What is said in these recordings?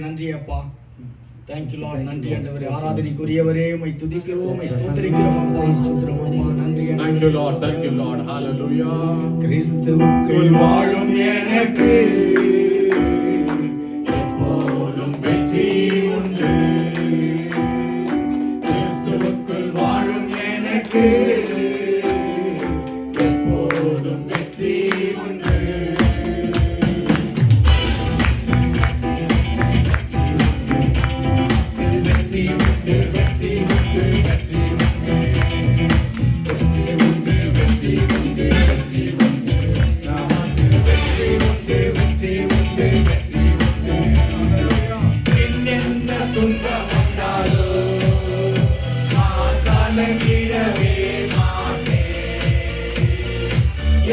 நன்றி அப்பா. Thank you Lord. நன்றி ஆண்டவரே. ஆராதனைக்குரியவரே, உம்மை துதிக்கிறோம், உம்மை ஸ்தோத்திரிக்கிறோம் அப்பா. ஸ்தோத்திரம் அப்பா. நன்றி. Thank you Lord. Thank you Lord. Hallelujah. கிறிஸ்துவுக்குள் வாழும் எனக்கு எப்போதும் வெற்றி உண்டு. கிறிஸ்துவுக்குள் வாழும் எனக்கு எப்போதும் வெற்றி உண்டு.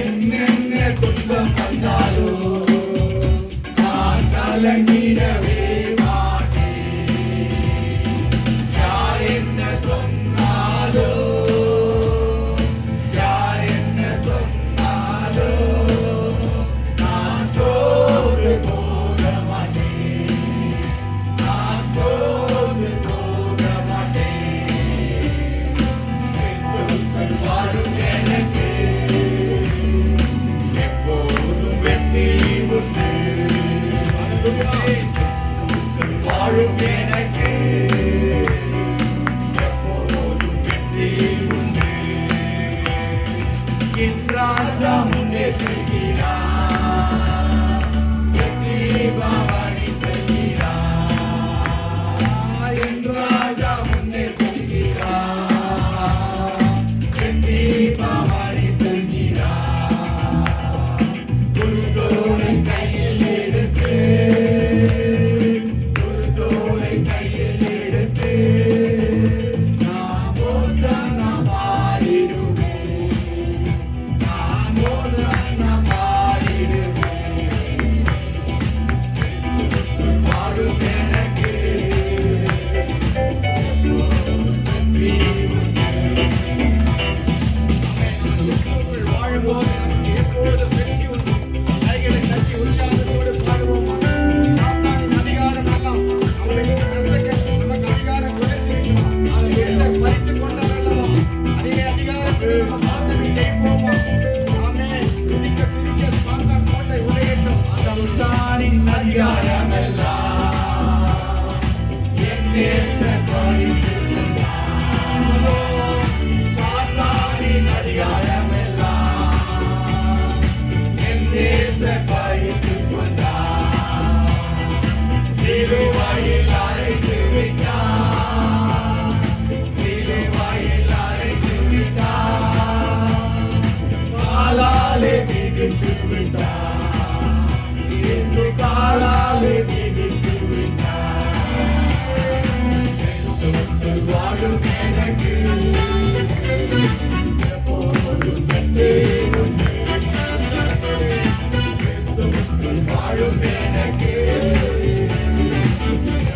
என்னென்ன துன்பம் வந்தாலும் நான் கலங்கிடவே மாட்டேன். யார் என்ன சொன்னாலோ, யார் என்ன சொன்னாலோ நான் சோர்ந்து போக மாட்டேன். நான் சோர்ந்து போக மாட்டேன். கிறிஸ்துவுக்குள் வாழும் எனக்கு வாழும் எனக்கு எப்போதும் வெற்றி உண்டு. என் ராஜா முன்னே செல்கிறார், வெற்றி பவனி செல்கிறார். என் ராஜா முன்னே செல்கிறார், வெற்றி பவனி செல்கிறார். குருதோலை கையில் எடுத்து, குருதோலை கையில் எடுத்து நான் ஓசன்னா பாடிடுவேன். நான் ஓசன்னா பாடிடுவேன். கிறிஸ்துவுக்குள் வாழும் எனக்கு வெற்றி உண்டு. கிறிஸ்துவுக்குள் வாழும்போது நமக்கு எப்பொழுதும் வெற்றி உண்டு. கைகளை தட்டி உற்சாகத்தோடு பாடுவோமா? சாத்தானின் அதிகாரம் எல்லாம் அவனுக்கு நசுக்க நமக்கு அதிகாரம் கொடுத்திருக்கிறார். அதை பறித்துக் கொண்டார் அல்லவா? அதே அதிகாரத்தில் நம்ம சாத்தானை ஜெயிப்போமா? ஆமென். துதிக்க துதிக்க சாத்தான் கோட்டை உடையட்டும். சாத்தானின் அதிகாரம் எல்லாம் என் நேசர் பறித்துக் கொண்டார். சொல்லோ, சாத்தானின் அதிகாரம் எல்லாம் என் நேசர் பறித்துக் கொண்டார். சிலுவையில் அறைந்து விட்டார், சிலுவையில் அறைந்து விட்டார். காலாலே மிதித்து விட்டார், இயேசு காலாலே மிதித்து விட்டார். கிறிஸ்துவுக்குள் வாழும் எனக்கு எப்போதும் வெற்றி உண்டு. கிறிஸ்துவுக்குள் வாழும் எனக்கு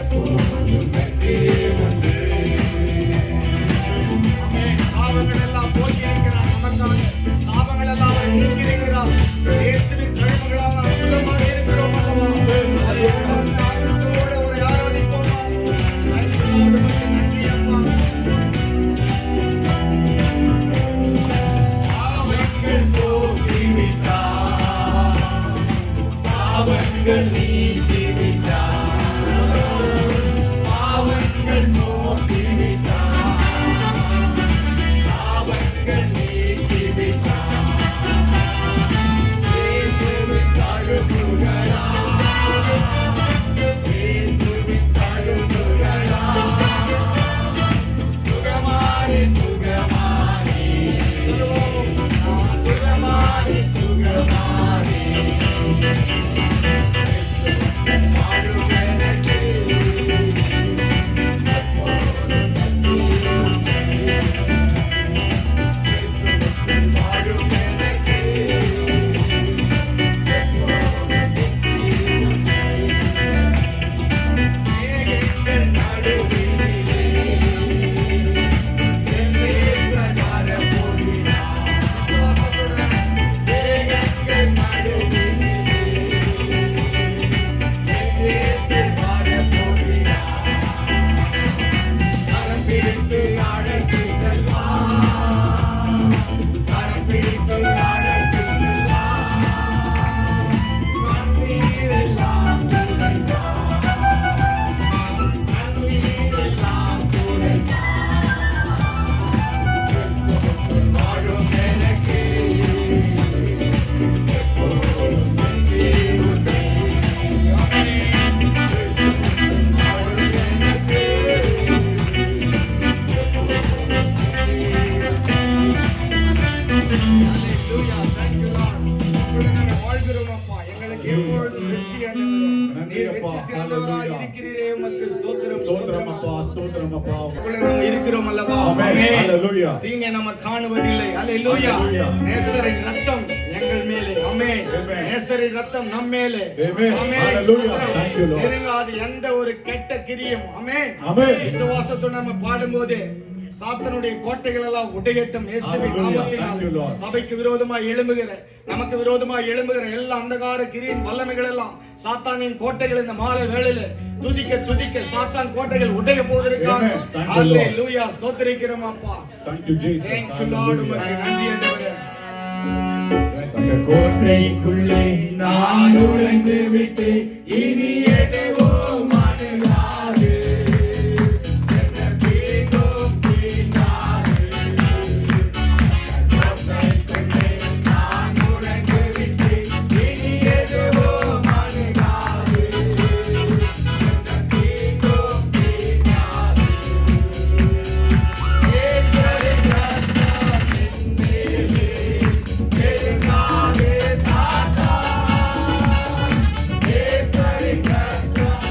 எப்போதும் வெற்றி உண்டு. சாபங்கள் எல்லாம் போக்கி இருக்கிறார் நமக்காக. சாபங்கள் எல்லாம் அவர் நீக்கி இருக்கிறார். இயேசுவின் இருக்கிறீரே உமக்கு ஸ்தோத்திரம் ஸ்தோத்திரம் அப்பா, ஸ்தோத்திரம் அப்பா. உங்களுக்குள்ள நாம இருக்கிறோம் அல்லவா? ஆமென். ஆமென். ஹalleluya. தீங்கை நம்ம காணுவதில்லை. ஹalleluya. ஹalleluya. நேசரின் ரத்தம் எங்கள் மேலே. ஆமென். ஆமென். நேசரின் ரத்தம் நம் மேலே. ஆமென். ஆமென். ஹalleluya. ஸ்தோத்திரம். Thank you, Lord. நெருங்காத எந்த ஒரு கெட்ட கிரியும். ஆமென். ஆமென். விசுவாசத்தோடு நம்ம பாடும்போது சாத்தானுடைய கோட்டைகள் எல்லாம் உடையட்டும் இயேசுவின் Hallelujah. நாமத்தினால். Thank you, Lord. சபைக்கு விரோதமாய் எழும்புகிற, நமக்கு விரோதமாய் எழும்புகிற எல்லா அந்தகார கிரியின் வல்லமைகள் எல்லாம், சாத்தானின் கோட்டைகள் இந்த மாலை வேளையிலே துதிக்க துதிக்க சாத்தான் கோட்டைகள் உடைய போவதற்காக Amen. Thank you, Lord. ஹalleluya ஸ்தோத்திரிக்கிறோம் அப்பா. Thank you, Jesus. Thank you, Lord. Hallelujah. உமக்கு நன்றி ஆண்டவரே. அந்த கோட்டைக்குள்ளே நான் நுழைந்து விட்டேன், இனி எதுவோ மாறாது. என்ன தீங்கும் தீண்டாது. கோட்டைக்குள்ளே நான் நுழைந்து விட்டேன், இனி எதுவோ மாறாது. என்ன தீங்கும் தீண்டாது. இயேசுவின் ரத்தம் என் மேலே நெருங்காதே சாத்தான். இயேசுவின் ரத்தம்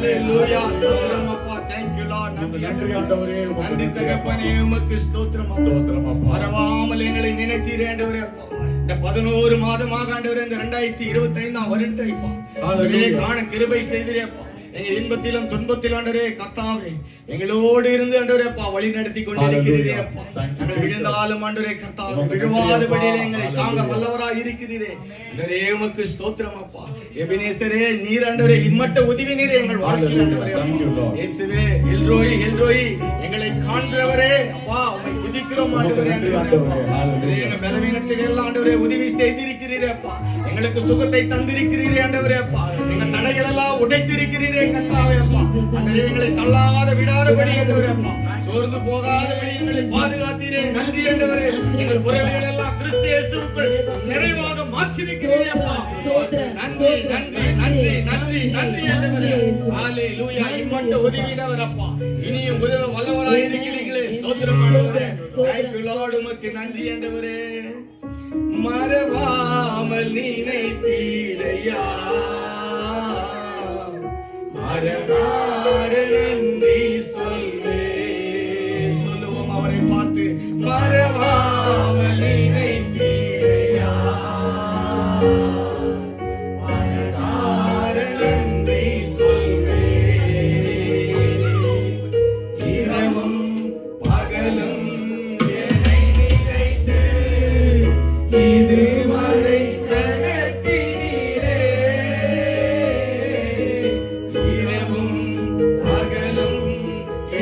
ஹalleluya ஸ்தோத்திரம் அப்பா. thank you lord. நன்றி ஆண்டவரே. நன்றி தகப்பனே, உமக்கு ஸ்தோத்திரம் ஸ்தோத்திரம் அப்பா. மறவாமல் எங்களை நினைத்தீரே ஆண்டவரே அப்பா. இந்த 11 மாதமாக ஆண்டவரே, இந்த 2025 வருடத்தை அப்பா ஒரே காண கிருபை செய்தீரே அப்பா. எங்க இன்பத்திலும் துன்பத்திலும் ஆண்டவரே கர்த்தாவே எங்களோடு இருந்து ஆண்டவரே அப்பா வழி நடத்தி கொண்டிருக்கிறீரே அப்பா. நாங்கள் விழுந்தாலும் ஆண்டவரே கர்த்தாவே விழுவாதபடியிலே எங்களை தாங்க வல்லவராய் இருக்கிறீரே ஆண்டவரே, உமக்கு ஸ்தோத்திரம் அப்பா. எபினேசரே, நீர் ஆண்டவரே இம்மட்ட உதவி நீரே எங்கள் வாழ்க்கையில் ஆண்டவரே அப்பா. இயேசுவே, எல்ரோயி எல்ரோயி எங்களை காண்கிறவரே அப்பா, உம்மை துதிக்கிறோம் ஆண்டவரே. ஆண்டவரே, எங்க பலவீனத்துக்கு எல்லாம் ஆண்டவரே உதவி செய்திருக்கிறீரே அப்பா. எங்களுக்கு சுகத்தை தந்திருக்கிறீரே ஆண்டவரே அப்பா. எங்க தடைகள் எல்லாம் உடைத்திருக்கிறீரே கர்த்தாவே அப்பா. ஆண்டவரே, எங்களை தள்ளாத விடாதபடி ஆண்டவரே அப்பா, சோர்ந்து போகாதபடி எங்களை பாதுகாத்தீரே. நன்றி ஆண்டவரே. எங்கள் உறவுகள் எல்லாம் கிறிஸ்து இயேசுவுக்குள் நிறைவாக மாற்றிருக்கிறீரே அப்பா. நன்றி நன்றி நன்றி நன்றி நன்றி ஆண்டவரே. ஹalleluya. இம்மட்ட உதவினவர் அப்பா, இனியும் உதவ வல்லவராய் இருக்கிறீர்களே. ஸ்தோத்திரம் ஆண்டவரே. thank you lord. உமக்கு நன்றி ஆண்டவரே. மறவாமல் நினைத்தீரையா, மறவார நன்றி சொல்லுவோம் அவரை பார்த்து. மறவாமல் நினைத்தீரையா, மறவார நன்றி இரவும் பகலும் என்னை நினைத்து இதுவரை நடத்தினீரே. இரவும் பகலும்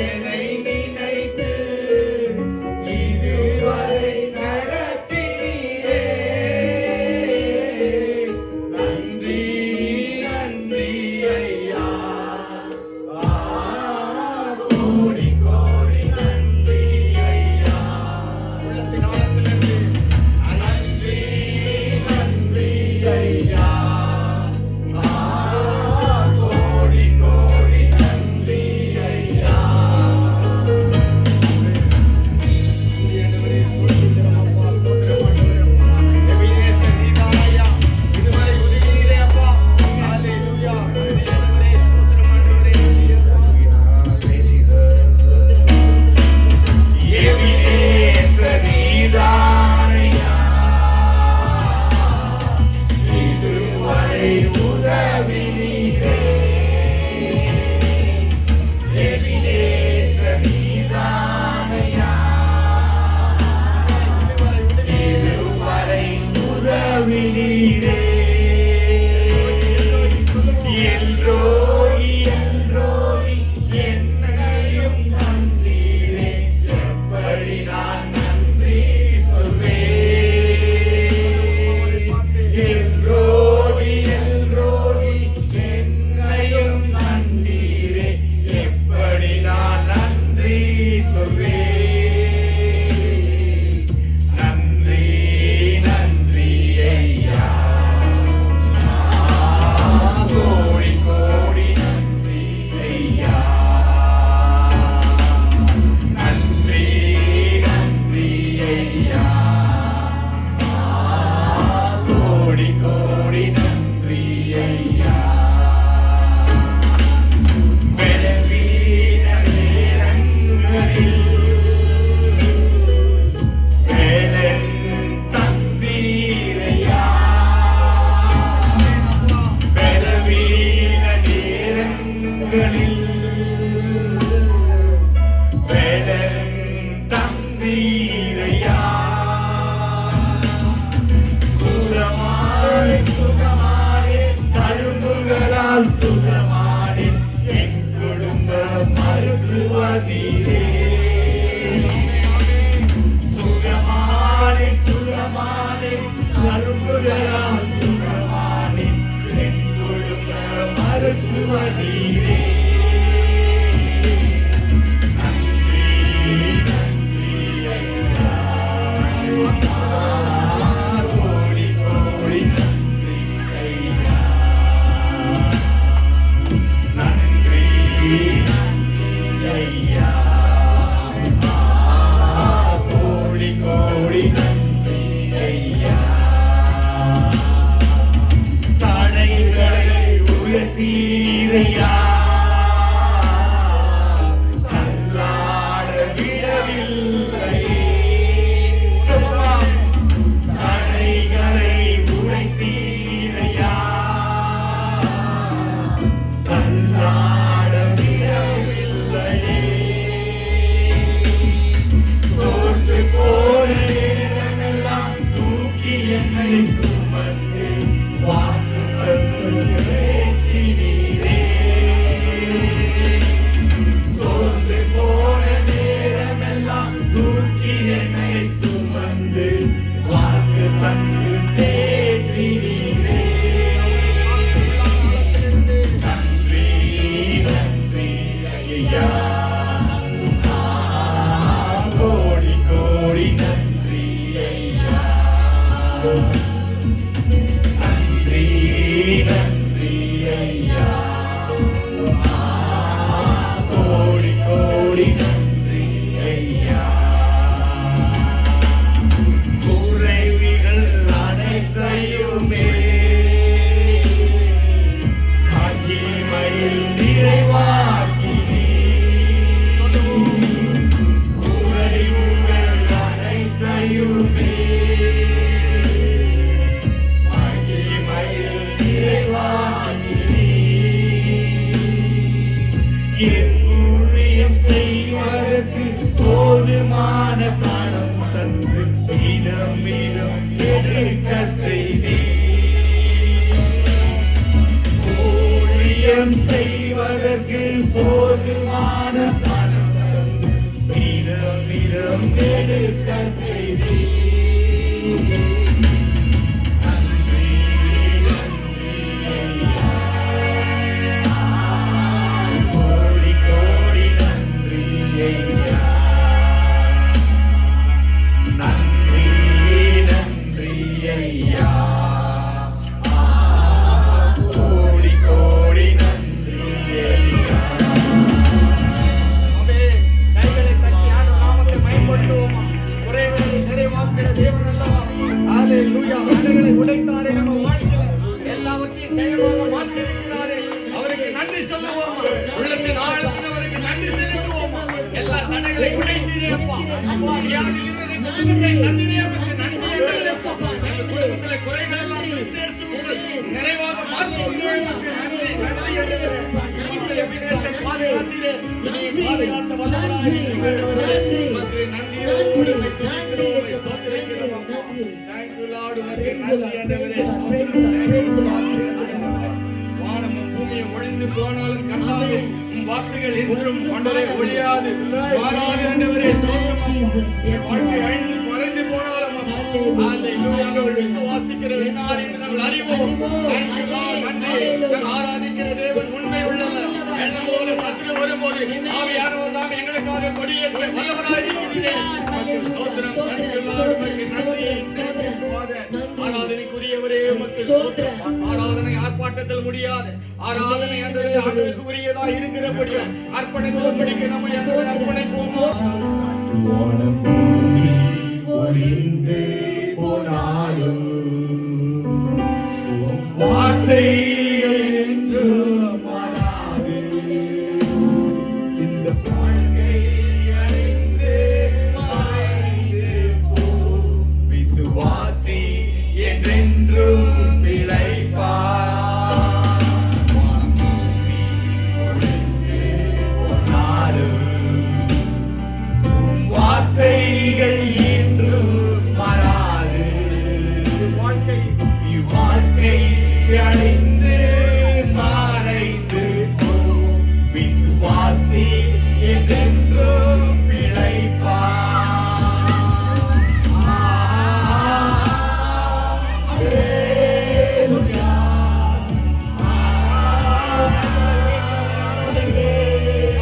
என்னை நினைத்து இதுவரை நடத்தினீரே. நன்றி நன்றி ஐயா, கோடி கோடி நன்றி ஐயா. உள்ளத்தின் ஆழத்திலிருந்து நன்றி நன்றி ஐயா, கோடி கோடி நன்றி ஐயா. ஆண்டவரே, ஸ்தோத்திரம் அப்பா, ஸ்தோத்திரம் ஆண்டவரே அப்பா. எபினேசர் நீதான் ஐயா, இதுவரை உதவினீரே அப்பா. ஹalleluya. நன்றி ஆண்டவரே, ஸ்தோத்திரம் ஆண்டவரே. எபினேசர் நீதான் ஐயா, இதுவரை உதவினீரே. எபினேசர் நீதான் ஐயா, இதுவரை உதவினீரே. எல்ரோயி எல்ரோயி என்னையும் கண்டீரே. எப்படி நான் நன்றி சொல்வேன். எல்ரோயி எல்ரோயி என்னையும் கண்டீரே. எப்படி நான் நன்றி சொல்வேன். நன்றி நன்றி ஐயா, கோடி கோடி நன்றி ஐயா. நன்றி நன்றி ஐயா, கோடி கோடி நன்றி ஐயா. பலவீன நேரங்களில் வேலன் தந்தீரையா. பலவீன நேரங்களில் வேலன் தந்தீரையா. சுகமானே சுகமானே தழும்புகளால் சுகமானே என் குடும்ப மருத்துவதீரே. சுகமானே சுகமானே தழும்புகளால் சுகமானே என் குடும்ப மருத்துவதீரே. நன்றி நன்றி ஐயா, கோடி கோடி நன்றி ஐயா. நன்றி நன்றி ஐயா. ஐயா, கோடி கோடி நன்றி ஐயா, நன்றி நன்றி ஐயா, கோடி கோடி நன்றி ஐயா. குறைவுகள் அனைத்தையுமே மகிமையில் நிறைவாக்கினீர். குறைவுகள் அனைத்தையுமே மகிமையில் நிறைவாக்கினீர். என் ஊழியம் செய்வதற்கு போதுமான பணம் தந்து மீதம் மீதம் எடுக்க செய்தீர். ஊழியம் செய்வதற்கு போதுமான பணம் தந்து மீதம் மீதம் எடுக்க செய்தீர். நன்றி நன்றி ஐயா, கோடி கோடி நன்றி ஐயா, நன்றி நன்றி ஐயா, கோடி கோடி நன்றி ஐயா. ஆமென். கைகளை தட்டி ஆண்டவர் நாமத்தை மகிமைப்படுத்துவோமா? குறைவுகளை நிறைவாக்குகிற தேவன் அல்லவா? ஹalleluya. மலைகளை உடைத்தாரே நம்ம வாழ்க்கையில எல்லாவற்றையும் ஜெயமாக மாற்றியிருக்கிறாரே. அவருக்கு நன்றி சொல்லுவோமா? உள்ளத்தின் ஆழத்தில் அவருக்கு நன்றி செலுத்துவோமா? எல்லா தடைகளை உடைத்தீரே அப்பா. அப்பா, வியாதியில் இருந்ததற்கு சுகத்தை தந்தீரே. உமக்கு நன்றி ஆண்டவரே அப்பா. எங்கள் குடும்பத்திலே குறைகள் எல்லாம் கிறிஸ்துவுக்குள் நிறைவாக மாற்றினீரே. உமக்கு நன்றி நன்றி ஆண்டவரே. மக்கள் எபினேசர் பாதுகாத்தீரே. இனி பாதுகாத்த வல்லவராய் இருக்கிறீர் ஆண்டவரே. உமக்கு நன்றியோடு உம்மை துதிக்கிறோம், உம்மை ஸ்தோத்திரிக்கிறோம் அப்பா. Thank you Lord. உமக்கு நன்றி ஆண்டவரே. ஸ்தோத்திரம். Thank you Father. வானமும் பூமியும் ஒழிந்து போனாலும் கர்த்தாவே உம் வார்த்தைகள் என்றும் ஆண்டவரே ஒழியாது மாறாது ஆண்டவரே. ஸ்தோத்திரம் அப்பா. என் வாழ்க்கை அழிந்து மறைந்து போனாலும் அப்பா. ஹalleluya. நாங்கள் விசுவாசிக்கிற இன்னார் என்று நாங்கள் அறிவோம். Thank you Lord. நன்றி. நாங்கள் ஆராதிக்கிற தேவன் உண்மை உள்ளவர். வெள்ளம் போல சத்துரு வரும்போது ஆவியானவர் தாம் எங்களுக்காக கொடியேற்ற வல்லவராய் இருக்கிறீர். உமக்கு ஸ்தோத்திரம். Thank you Lord. உமக்கு நன்றி. Thank you Father. ஆராதனைக்குரியவரே உமக்கு ஸ்தோத்திரம். ஆராதனை ஆர்ப்பாட்டத்தில் முடியாது. ஆராதனை ஆண்டவரே ஆண்டவருக்கு உரியதாக இருக்கிறபடியும் அர்ப்பணிக்கும்படிக்கு நம்மை ஆண்டவரே அர்ப்பணிப்போமா? வானம் பூமி ஒழிந்து போனாலும் உம் வார்த்தை என்றும் மாறாது. இந்த வாழ்க்கை அழிந்து மறைந்து போம். விசுவாசி என்றென்றும் பிழைப்பார். வானம் பூமி ஒழிந்து போனாலும் வார்த்தைகள் என்றும் மாறாது. வாழ்க்கை அழிந்து மறைந்து போம். விசுவாசி என்றென்றும் பிழைப்பார். அல்லேலூயா, அல்லேலூயா,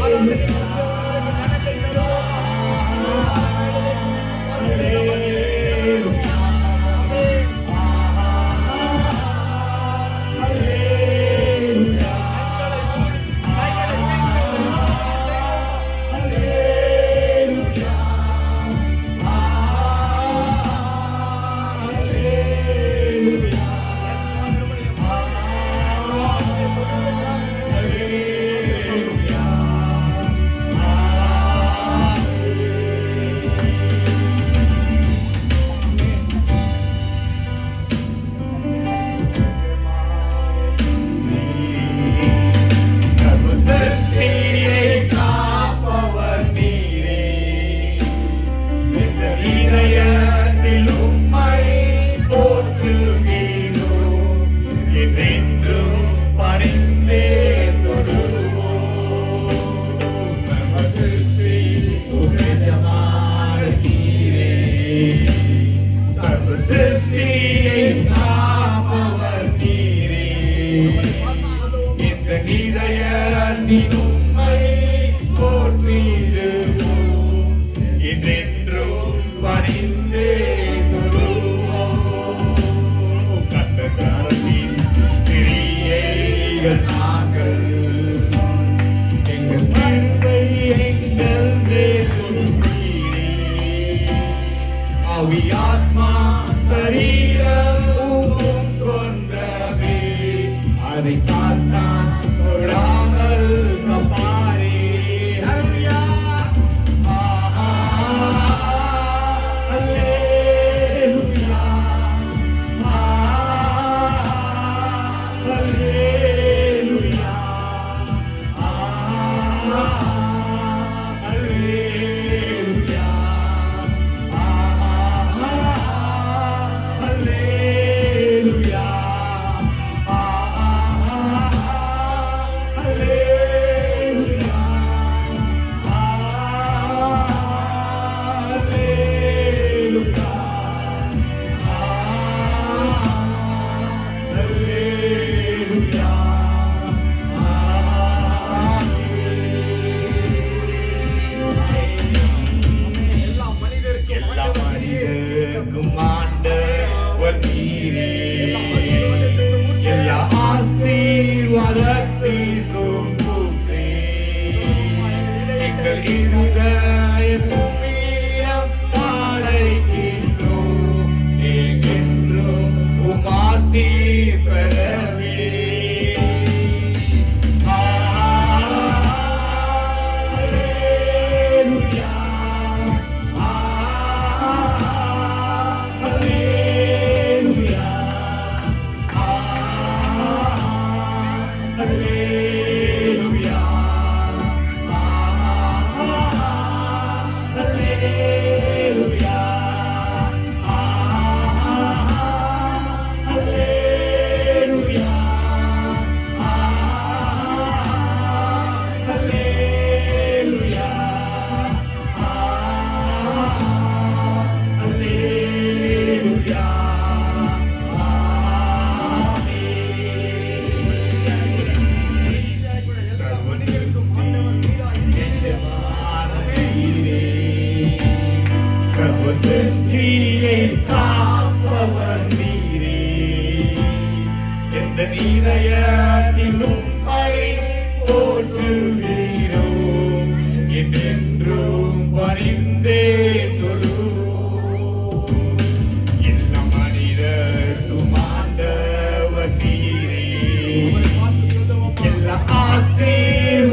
எங்கள் இருதயத்தின் மீனம் அழைக்கின்றோம். எங்கென்றும் உம் ஆசி பெறவே. அல்லேலூயா. அல்லேலூயா. அல்லேலூயா. அல்லேலூயா. அல்லேலூயா. அல்லேலூயா. அல்லேலூயா. சர்வ சிருஷ்டியை காப்பவர் நீரே. எந்த நீரையிலும் போற்றுகிறோம். என்றென்றும் பணிந்தே தொழுவோம். எல்லா மனிதர்க்கும் ஆண்டவர் நீரே. எல்லா ஆசீர்வாதத்திற்கும்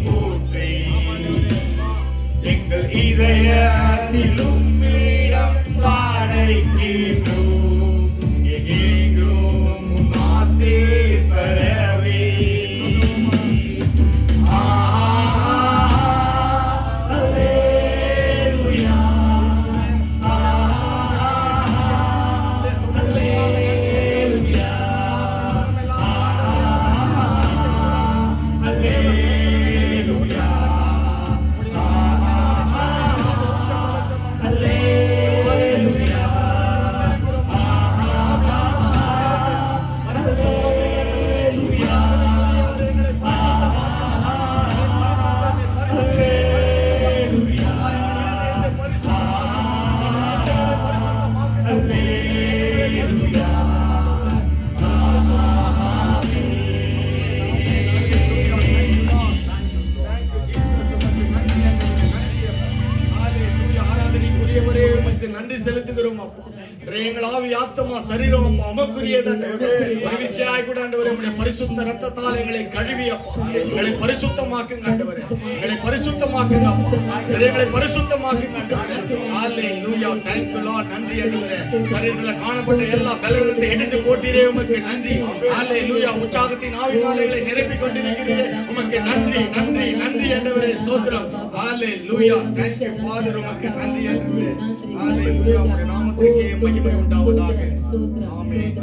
போற்றி. எங்கள் இதயத்திலும் இடம் படைக்கின்றோம். எங்கெங்கும் உம் ஆசி பெறவே. அல்லேலூயா. அல்லேலூயா. அல்லேலூயா. அல்லேலூயா. அல்லேலூயா. அல்லேலூயா. அல்லேலூயா. ஆராதனைக்குரியவரே உமக்கு நன்றி செலுத்துகிறோம் அப்பா. எங்கள் ஆவி ஆத்மா சரீரம் அப்பா உமக்குரியதாண்டவரே. ஒரு விஷயமாய் கூட ஆண்டவரே உம்முடைய பரிசுத்த ரத்தத்தால் எங்களை கழுவி அப்பா எங்களை பரிசுத்தமாக்குங்க ஆண்டவரே. எங்களை பரிசுத்தமாக்குங்க அப்பா. எங்களை பரிசுத்தமாக்குங்க ஆண்டவரே. ஹalleluya. thank you lord. நன்றி ஆண்டவரே. சரீரத்துல காணப்பட்ட எல்லா பலவீனத்தை எடுத்து போட்டீரே உமக்கு நன்றி. ஹalleluya. உற்சாகத்தின் ஆவியாலே எங்களை நிரப்பிக் கொண்டிருக்கிறீரே உமக்கு நன்றி நன்றி நன்றி ஆண்டவரே. ஸ்தோத்திரம். ஹalleluya. thank you father. உமக்கு நன்றி ஆண்டவரே. ஹalleluya. உம்முடைய நாமத்திற்கே மகிமை உண்டாவதாக. ஆமென்.